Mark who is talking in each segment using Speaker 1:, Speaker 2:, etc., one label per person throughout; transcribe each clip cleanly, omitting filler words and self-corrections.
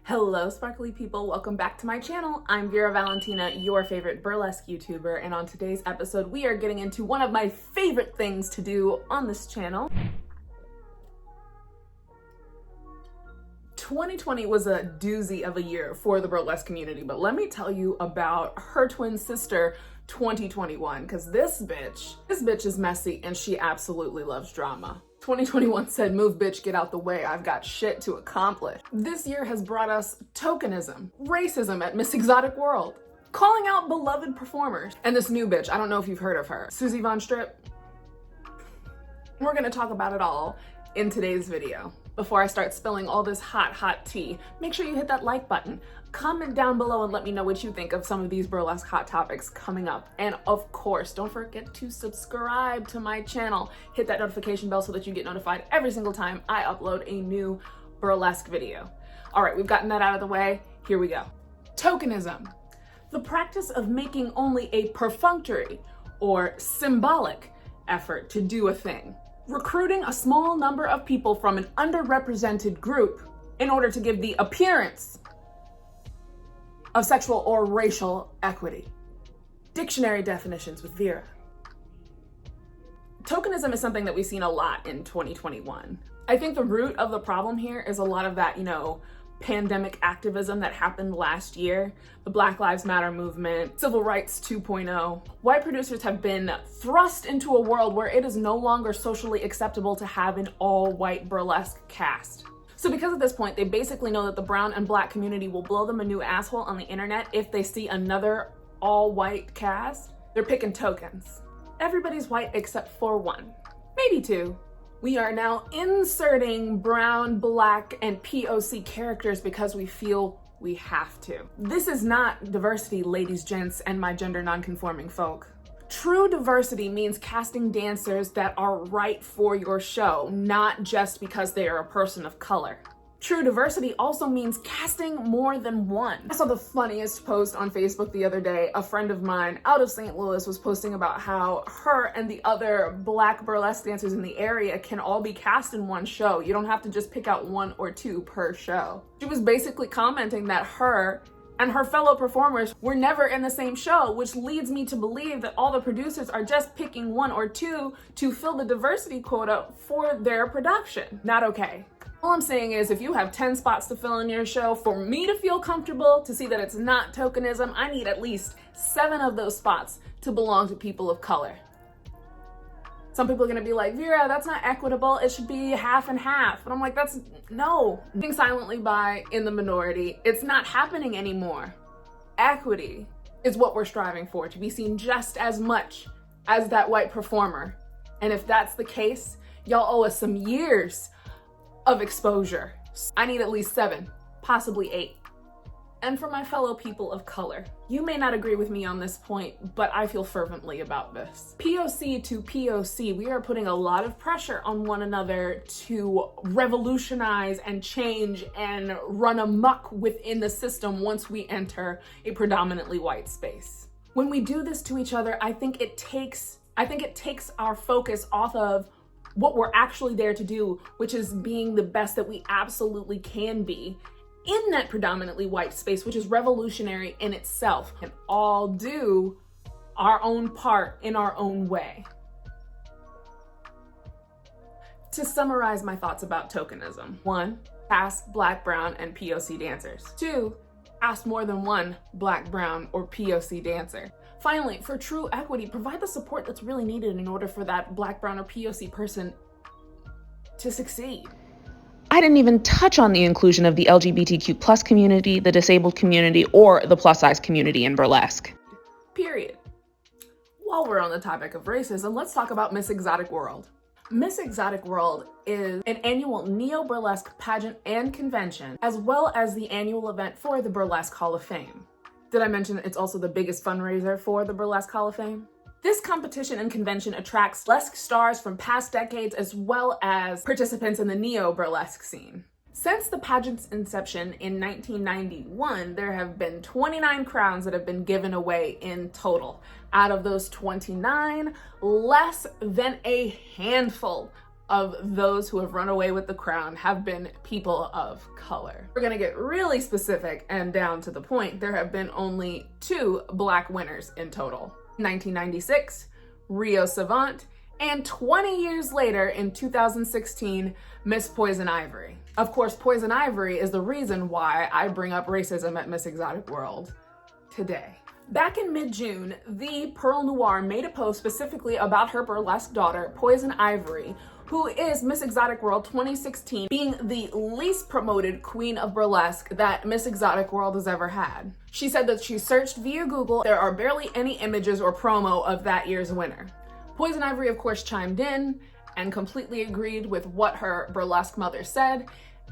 Speaker 1: Hello sparkly people, welcome back to my channel. I'm Vera Valentina, your favorite burlesque YouTuber, and on today's episode we are getting into one of my favorite things to do on this channel. 2020 was a doozy of a year for the burlesque community, but let me tell you about her twin sister 2021, because this bitch is messy and she absolutely loves drama. 2021 said, move bitch, get out the way, I've got shit to accomplish. This year has brought us tokenism, racism at Miss Exotic World, calling out beloved performers, and this new bitch, I don't know if you've heard of her, Susie Von Strip. We're gonna talk about it all in today's video. Before I start spilling all this hot tea, make sure you hit that like button. Comment down below and let me know what you think of some of these burlesque hot topics coming up. And of course, don't forget to subscribe to my channel. Hit that notification bell so that you get notified every single time I upload a new burlesque video. All right, we've gotten that out of the way. Here we go. Tokenism, the practice of making only a perfunctory or symbolic effort to do a thing. Recruiting a small number of people from an underrepresented group in order to give the appearance of sexual or racial equity. Dictionary definitions with Vera. Tokenism is something that we've seen a lot in 2021. I think the root of the problem here is a lot of that, pandemic activism that happened last year, the Black Lives Matter movement, Civil Rights 2.0. White producers have been thrust into a world where it is no longer socially acceptable to have an all-white burlesque cast. So because of this point, they basically know that the brown and black community will blow them a new asshole on the internet if they see another all-white cast. They're picking tokens. Everybody's white except for one, maybe two. We are now inserting brown, black, and POC characters because we feel we have to. This is not diversity, ladies, gents, and my gender non-conforming folk. True diversity means casting dancers that are right for your show, not just because they are a person of color. True diversity also means casting more than one. I saw the funniest post on Facebook the other day. A friend of mine out of St. Louis was posting about how her and the other black burlesque dancers in the area can all be cast in one show. You don't have to just pick out one or two per show. She was basically commenting that her and her fellow performers were never in the same show, which leads me to believe that all the producers are just picking one or two to fill the diversity quota for their production. Not okay. All I'm saying is, if you have 10 spots to fill in your show, for me to feel comfortable, to see that it's not tokenism, I need at least 7 of those spots to belong to people of color. Some people are gonna be like, Vera, that's not equitable, it should be half and half. And I'm like, no. Being silently by in the minority, it's not happening anymore. Equity is what we're striving for, to be seen just as much as that white performer. And if that's the case, y'all owe us some years of exposure. I need at least 7, possibly 8. And for my fellow people of color, you may not agree with me on this point, but I feel fervently about this. POC to POC, we are putting a lot of pressure on one another to revolutionize and change and run amok within the system once we enter a predominantly white space. When we do this to each other, I think it takes our focus off of what we're actually there to do, which is being the best that we absolutely can be in that predominantly white space, which is revolutionary in itself, and all do our own part in our own way. To summarize my thoughts about tokenism: 1, cast black, brown, and POC dancers. 2, cast more than one black, brown, or POC dancer. Finally, for true equity, provide the support that's really needed in order for that black, brown, or POC person to succeed.
Speaker 2: I didn't even touch on the inclusion of the LGBTQ+ community, the disabled community, or the plus-size community in burlesque.
Speaker 1: Period. While we're on the topic of racism, let's talk about Miss Exotic World. Miss Exotic World is an annual neo-burlesque pageant and convention, as well as the annual event for the Burlesque Hall of Fame. Did I mention it's also the biggest fundraiser for the Burlesque Hall of Fame? This competition and convention attracts burlesque stars from past decades, as well as participants in the neo-burlesque scene. Since the pageant's inception in 1991, there have been 29 crowns that have been given away in total. Out of those 29, less than a handful of those who have run away with the crown have been people of color. We're gonna get really specific and down to the point. There have been only 2 Black winners in total. 1996, Rio Savant, and 20 years later in 2016, Miss Poison Ivory. Of course, Poison Ivory is the reason why I bring up racism at Miss Exotic World today. Back in mid-June, the Pearl Noir made a post specifically about her burlesque daughter, Poison Ivory, who is Miss Exotic World 2016, being the least promoted queen of burlesque that Miss Exotic World has ever had. She said that she searched via Google. There are barely any images or promo of that year's winner. Poison Ivory, of course, chimed in and completely agreed with what her burlesque mother said.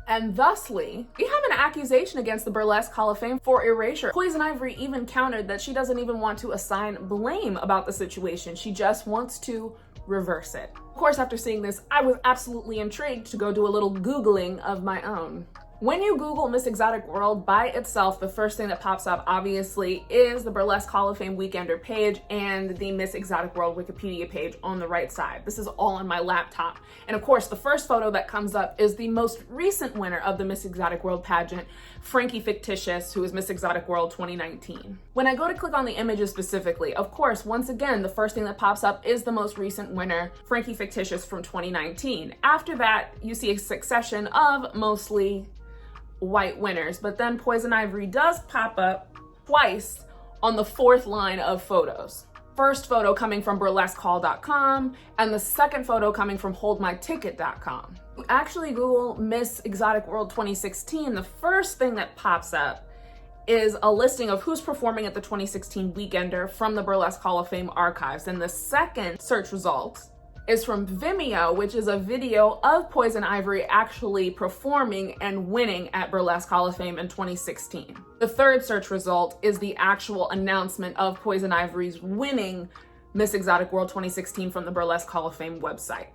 Speaker 1: And thusly, we have an accusation against the Burlesque Hall of Fame for erasure. Poison Ivory even countered that she doesn't even want to assign blame about the situation. She just wants to reverse it. Of course, after seeing this, I was absolutely intrigued to go do a little Googling of my own. When you Google Miss Exotic World by itself, the first thing that pops up obviously is the Burlesque Hall of Fame Weekender page and the Miss Exotic World Wikipedia page on the right side. This is all on my laptop. And of course, the first photo that comes up is the most recent winner of the Miss Exotic World pageant, Frankie Fictitious, who is Miss Exotic World 2019. When I go to click on the images specifically, of course, once again, the first thing that pops up is the most recent winner, Frankie Fictitious from 2019. After that, you see a succession of mostly white winners, but then Poison Ivory does pop up twice on the 4th line of photos. First photo coming from burlesquehall.com and the second photo coming from holdmyticket.com. You actually Google Miss Exotic World 2016, the first thing that pops up is a listing of who's performing at the 2016 Weekender from the Burlesque Hall of Fame archives. And the second search result is from Vimeo, which is a video of Poison Ivory actually performing and winning at Burlesque Hall of Fame in 2016. The third search result is the actual announcement of Poison Ivory's winning Miss Exotic World 2016 from the Burlesque Hall of Fame website.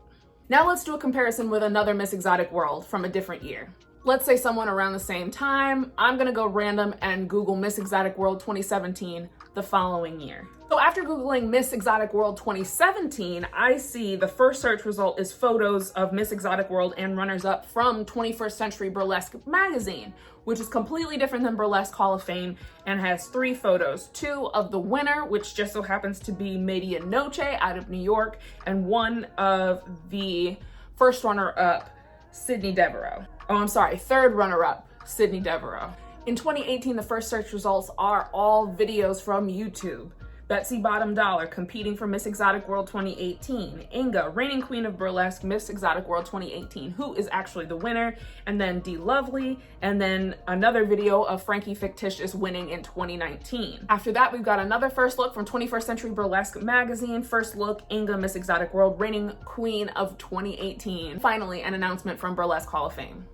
Speaker 1: Now let's do a comparison with another Miss Exotic World from a different year. Let's say someone around the same time. I'm gonna go random and Google Miss Exotic World 2017 the following year. So after Googling Miss Exotic World 2017, I see the first search result is photos of Miss Exotic World and runners-up from 21st Century Burlesque magazine, which is completely different than Burlesque Hall of Fame and has 3 photos, 2 of the winner, which just so happens to be Media Noche out of New York, and 1 of the first runner-up, Sydney Devereaux. Oh, I'm sorry, third runner-up, Sydney Devereaux. In 2018, the first search results are all videos from YouTube. Betsy Bottom Dollar competing for Miss Exotic World 2018. Inga, reigning queen of burlesque, Miss Exotic World 2018, who is actually the winner. And then D Lovely, and then another video of Frankie Fictitious winning in 2019. After that, we've got another first look from 21st Century Burlesque magazine. First look, Inga, Miss Exotic World, reigning queen of 2018. Finally, an announcement from Burlesque Hall of Fame.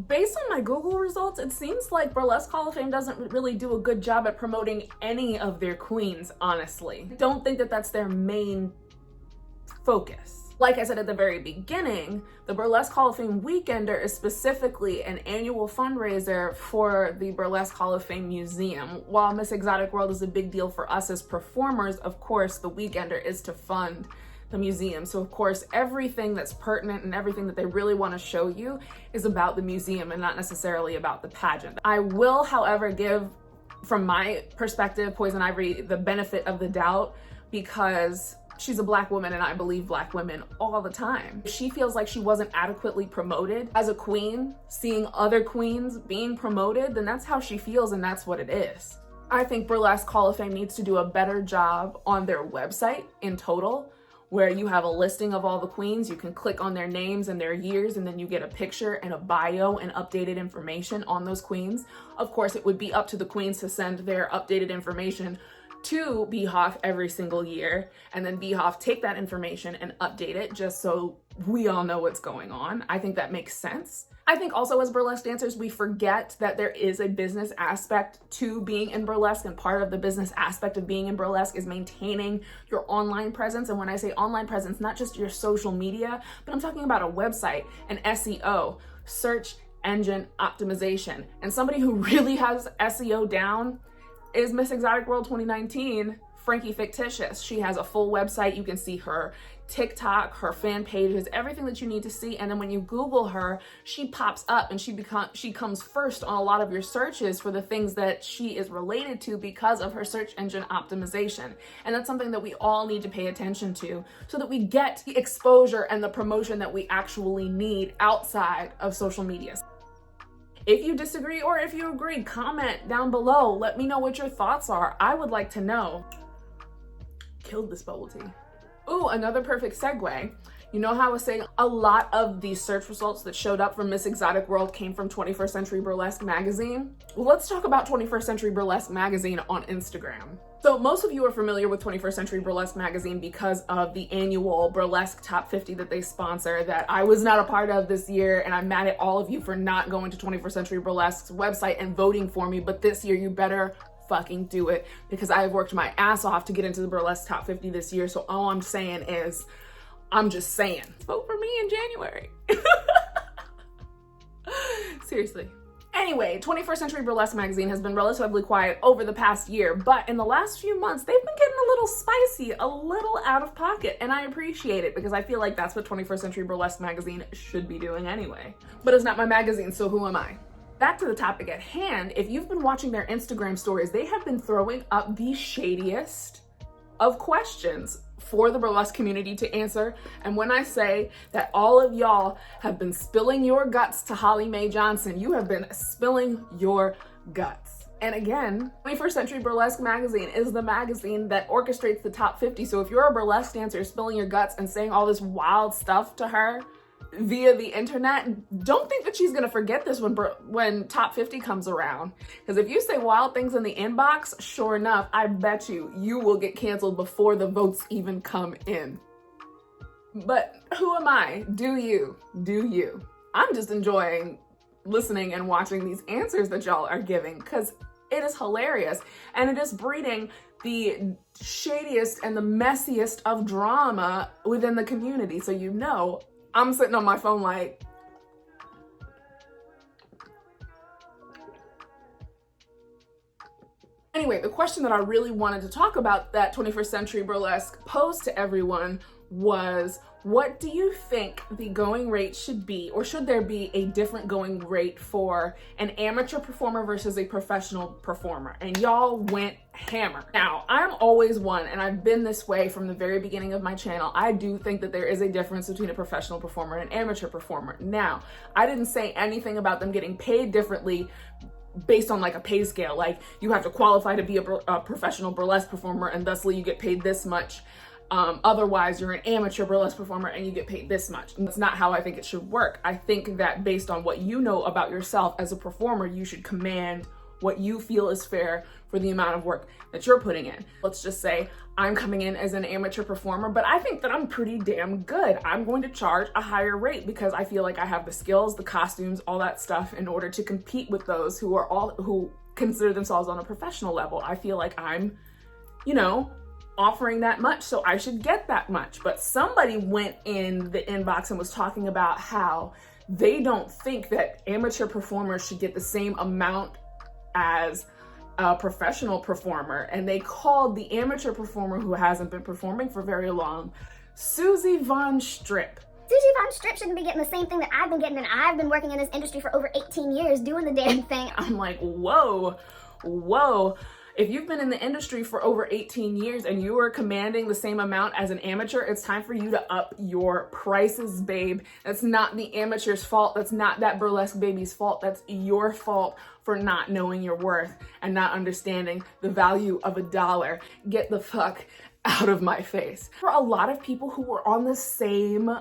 Speaker 1: Based on my Google results, it seems like Burlesque Hall of Fame doesn't really do a good job at promoting any of their queens, honestly. I don't think that that's their main focus. Like I said at the very beginning, the Burlesque Hall of Fame Weekender is specifically an annual fundraiser for the Burlesque Hall of Fame Museum. While Miss Exotic World is a big deal for us as performers, of course, the Weekender is to fund the museum. So of course, everything that's pertinent and everything that they really want to show you is about the museum and not necessarily about the pageant. I will, however, give, from my perspective, Poison Ivory the benefit of the doubt because she's a Black woman and I believe Black women all the time. If she feels like she wasn't adequately promoted as a queen, seeing other queens being promoted, then that's how she feels and that's what it is. I think Burlesque Hall of Fame needs to do a better job on their website in total, where you have a listing of all the queens. You can click on their names and their years, and then you get a picture and a bio and updated information on those queens. Of course, it would be up to the queens to send their updated information to BHOF every single year, and then BHOF take that information and update it just so we all know what's going on. I think that makes sense. I think also as burlesque dancers, we forget that there is a business aspect to being in burlesque, and part of the business aspect of being in burlesque is maintaining your online presence. And when I say online presence, not just your social media, but I'm talking about a website and SEO, search engine optimization. And somebody who really has SEO down is Miss Exotic World 2019, Frankie Fictitious. She has a full website. You can see her TikTok, her fan pages, everything that you need to see. And then when you Google her, she pops up and she comes first on a lot of your searches for the things that she is related to because of her search engine optimization. And that's something that we all need to pay attention to so that we get the exposure and the promotion that we actually need outside of social media. If you disagree or if you agree, comment down below. Let me know what your thoughts are. I would like to know. Killed this bubble tea. Ooh, another perfect segue. You know how I was saying a lot of the search results that showed up from Miss Exotic World came from 21st Century Burlesque magazine? Well, let's talk about 21st Century Burlesque magazine on Instagram. So most of you are familiar with 21st Century Burlesque magazine because of the annual Burlesque Top 50 that they sponsor that I was not a part of this year, and I'm mad at all of you for not going to 21st Century Burlesque's website and voting for me, but this year you better fucking do it because I have worked my ass off to get into the Burlesque Top 50 this year. So all I'm saying is, I'm just saying, vote for me in January. Seriously. Anyway, 21st Century Burlesque magazine has been relatively quiet over the past year, but in the last few months, they've been getting a little spicy, a little out of pocket, and I appreciate it because I feel like that's what 21st Century Burlesque magazine should be doing anyway. But it's not my magazine, so who am I? Back to the topic at hand, if you've been watching their Instagram stories, they have been throwing up the shadiest of questions for the burlesque community to answer. And when I say that all of y'all have been spilling your guts to Holly Mae Johnson, you have been spilling your guts. And again, 21st Century Burlesque magazine is the magazine that orchestrates the top 50. So if you're a burlesque dancer spilling your guts and saying all this wild stuff to her via the internet, don't think that she's gonna forget this when top 50 comes around. Because if you say wild things in the inbox, sure enough, I bet you will get canceled before the votes even come in. But who am I? Do you? Do you? I'm just enjoying listening and watching these answers that y'all are giving because it is hilarious and it is breeding the shadiest and the messiest of drama within the community. So you know, I'm sitting on my phone like, anyway, the question that I really wanted to talk about that 21st Century Burlesque posed to everyone was, what do you think the going rate should be, or should there be a different going rate for an amateur performer versus a professional performer? And y'all went hammer. Now, I'm always one, and I've been this way from the very beginning of my channel. I do think that there is a difference between a professional performer and an amateur performer. Now, I didn't say anything about them getting paid differently based on like a pay scale, like you have to qualify to be a professional burlesque performer and thusly you get paid this much. Otherwise you're an amateur burlesque performer and you get paid this much. And that's not how I think it should work. I think that based on what you know about yourself as a performer, you should command what you feel is fair for the amount of work that you're putting in. Let's just say I'm coming in as an amateur performer, but I think that I'm pretty damn good. I'm going to charge a higher rate because I feel like I have the skills, the costumes, all that stuff in order to compete with those who consider themselves on a professional level. I feel like I'm, offering that much, so I should get that much. But somebody went in the inbox and was talking about how they don't think that amateur performers should get the same amount as a professional performer, and they called the amateur performer who hasn't been performing for very long Susie Von Strip.
Speaker 3: Susie Von Strip shouldn't be getting the same thing that I've been getting, and I've been working in this industry for over 18 years doing the damn thing.
Speaker 1: I'm like, whoa. If you've been in the industry for over 18 years and you are commanding the same amount as an amateur, it's time for you to up your prices, babe. That's not the amateur's fault. That's not that burlesque baby's fault. That's your fault for not knowing your worth and not understanding the value of $1. Get the fuck out of my face. For a lot of people who were on the same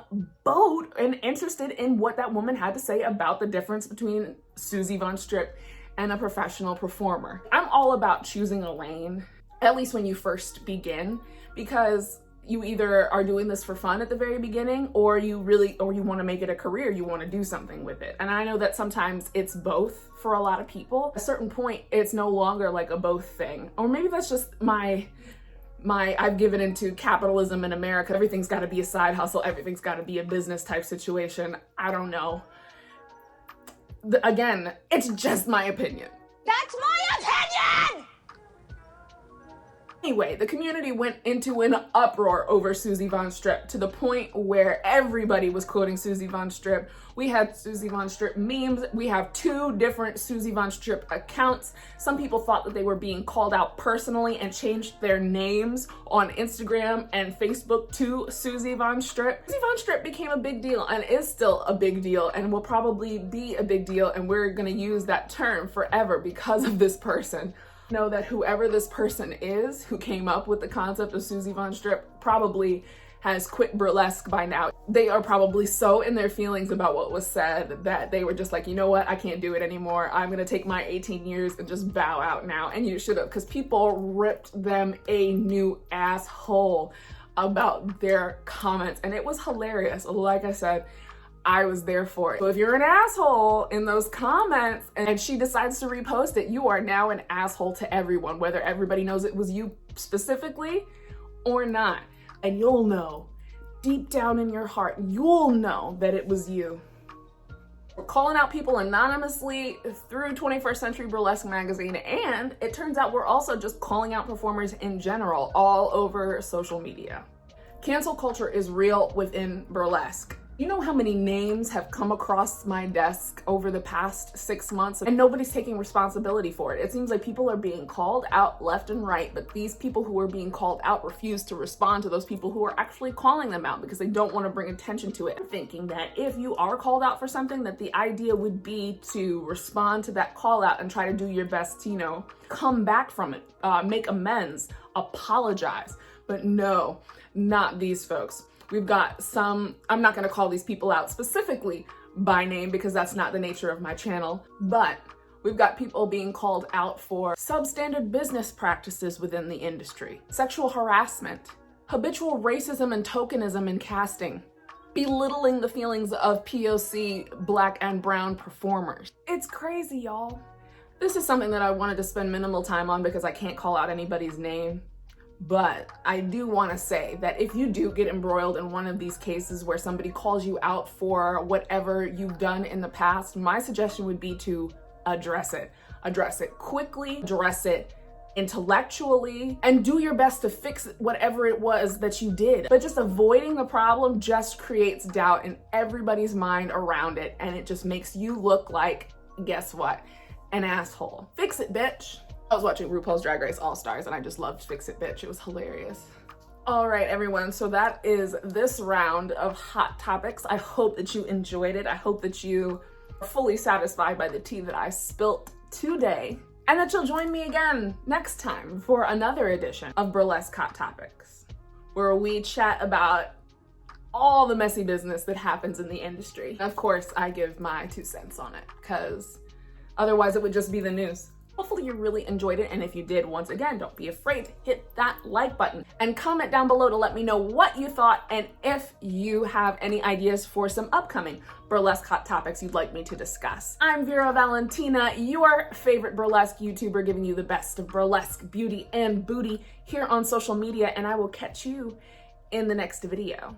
Speaker 1: boat and interested in what that woman had to say about the difference between Susie Von Strip and a professional performer. I'm all about choosing a lane, at least when you first begin, because you either are doing this for fun at the very beginning or you want to make it a career, you want to do something with it. And I know that sometimes it's both for a lot of people. At a certain point, it's no longer like a both thing. Or maybe that's just I've given into capitalism in America. Everything's got to be a side hustle. Everything's got to be a business type situation. I don't know. Again, it's just my opinion.
Speaker 3: That's my opinion!
Speaker 1: Anyway, the community went into an uproar over Susie Von Strip to the point where everybody was quoting Susie Von Strip. We had Susie Von Strip memes. We have 2 different Susie Von Strip accounts. Some people thought that they were being called out personally and changed their names on Instagram and Facebook to Susie Von Strip. Susie Von Strip became a big deal and is still a big deal and will probably be a big deal, and we're gonna use that term forever because of this person. Know that whoever this person is who came up with the concept of Susie Von Strip probably has quit burlesque by now. They are probably so in their feelings about what was said that they were just like, you know what, I can't do it anymore. I'm gonna take my 18 years and just bow out now. And you should have, because people ripped them a new asshole about their comments, and it was hilarious. Like I said, I was there for it. So if you're an asshole in those comments and she decides to repost it, you are now an asshole to everyone, whether everybody knows it was you specifically or not. And you'll know, deep down in your heart, you'll know that it was you. We're calling out people anonymously through 21st Century Burlesque magazine, and it turns out we're also just calling out performers in general all over social media. Cancel culture is real within burlesque. You know how many names have come across my desk over the past 6 months and nobody's taking responsibility for it? It seems like people are being called out left and right, but these people who are being called out refuse to respond to those people who are actually calling them out because they don't want to bring attention to it. I'm thinking that if you are called out for something, that the idea would be to respond to that call out and try to do your best to, you know, come back from it, make amends, apologize. But no, not these folks. We've got some, I'm not gonna call these people out specifically by name because that's not the nature of my channel, but we've got people being called out for substandard business practices within the industry, sexual harassment, habitual racism and tokenism in casting, belittling the feelings of POC Black and brown performers. It's crazy, y'all. This is something that I wanted to spend minimal time on because I can't call out anybody's name. But I do want to say that if you do get embroiled in one of these cases where somebody calls you out for whatever you've done in the past, my suggestion would be to address it. Address it quickly, address it intellectually, and do your best to fix whatever it was that you did. But just avoiding the problem just creates doubt in everybody's mind around it, and it just makes you look like, guess what? An asshole. Fix it, bitch. I was watching RuPaul's Drag Race All-Stars and I just loved Fix It Bitch. It was hilarious. All right, everyone, so that is this round of Hot Topics. I hope that you enjoyed it. I hope that you are fully satisfied by the tea that I spilt today, and that you'll join me again next time for another edition of Burlesque Hot Topics, where we chat about all the messy business that happens in the industry. Of course, I give my 2 cents on it, because otherwise it would just be the news. Hopefully you really enjoyed it, and if you did, once again, don't be afraid to hit that like button and comment down below to let me know what you thought and if you have any ideas for some upcoming burlesque hot topics you'd like me to discuss. I'm Vera Valentina, your favorite burlesque YouTuber, giving you the best of burlesque beauty and booty here on social media, and I will catch you in the next video.